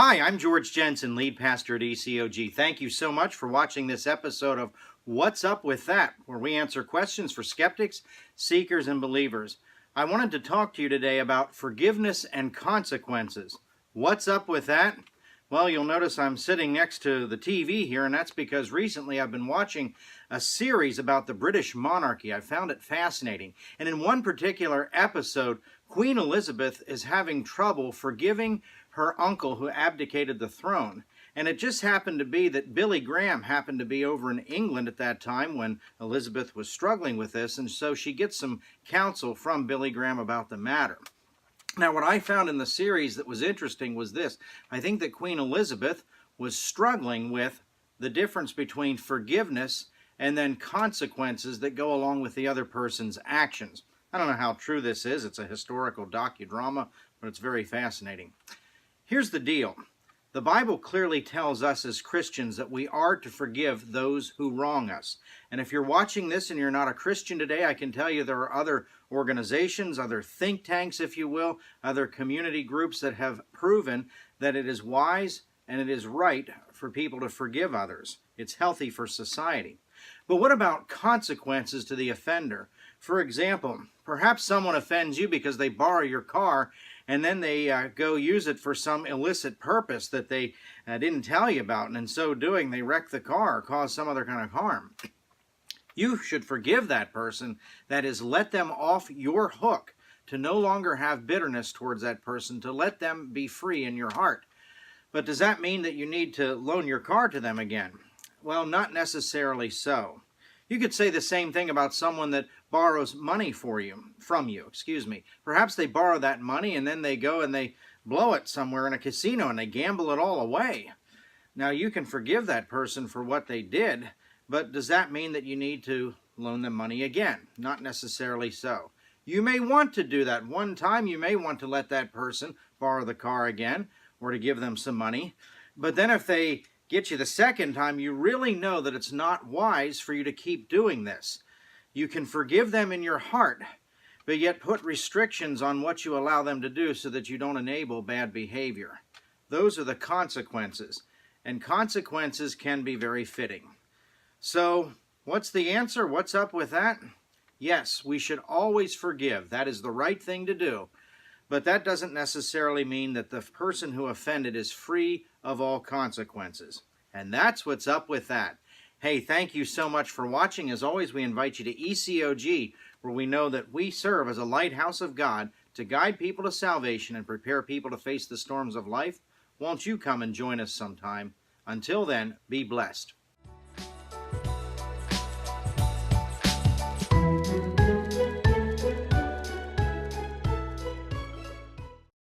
Hi, I'm George Jensen, lead pastor at ECOG. Thank you so much for watching this episode of What's Up With That, where we answer questions for skeptics, seekers, and believers. I wanted to talk to you today about forgiveness and consequences. What's up with that? Well, you'll notice I'm sitting next to the TV here, and that's because recently I've been watching a series about the British monarchy. I found it fascinating. And in one particular episode, Queen Elizabeth is having trouble forgiving her uncle who abdicated the throne. And it just happened to be that Billy Graham happened to be over in England at that time when Elizabeth was struggling with this, and so she gets some counsel from Billy Graham about the matter. Now, what I found in the series that was interesting was this. I think that Queen Elizabeth was struggling with the difference between forgiveness and then consequences that go along with the other person's actions. I don't know how true this is. It's a historical docudrama, but it's very fascinating. Here's the deal. The Bible clearly tells us as Christians that we are to forgive those who wrong us. And if you're watching this and you're not a Christian today, I can tell you there are other organizations, other think tanks, if you will, other community groups that have proven that it is wise and it is right for people to forgive others. It's healthy for society. But what about consequences to the offender? For example, perhaps someone offends you because they borrow your car and then they go use it for some illicit purpose that they didn't tell you about, and in so doing they wreck the car or cause some other kind of harm. You should forgive that person, that is, let them off your hook, to no longer have bitterness towards that person, to let them be free in your heart. But does that mean that you need to loan your car to them again? Well, not necessarily so. You could say the same thing about someone that borrows money from you. Perhaps they borrow that money and then they go and they blow it somewhere in a casino and they gamble it all away. Now, you can forgive that person for what they did, but does that mean that you need to loan them money again? Not necessarily so. You may want to do that one time. You may want to let that person borrow the car again or to give them some money. But then if they get you the second time, you really know that it's not wise for you to keep doing this. You can forgive them in your heart, but yet put restrictions on what you allow them to do so that you don't enable bad behavior. Those are the consequences, and consequences can be very fitting. So, what's the answer? What's up with that? Yes, we should always forgive. That is the right thing to do. But that doesn't necessarily mean that the person who offended is free of all consequences. And that's what's up with that. Hey, thank you so much for watching. As always, we invite you to ECOG, where we know that we serve as a lighthouse of God to guide people to salvation and prepare people to face the storms of life. Won't you come and join us sometime? Until then, be blessed.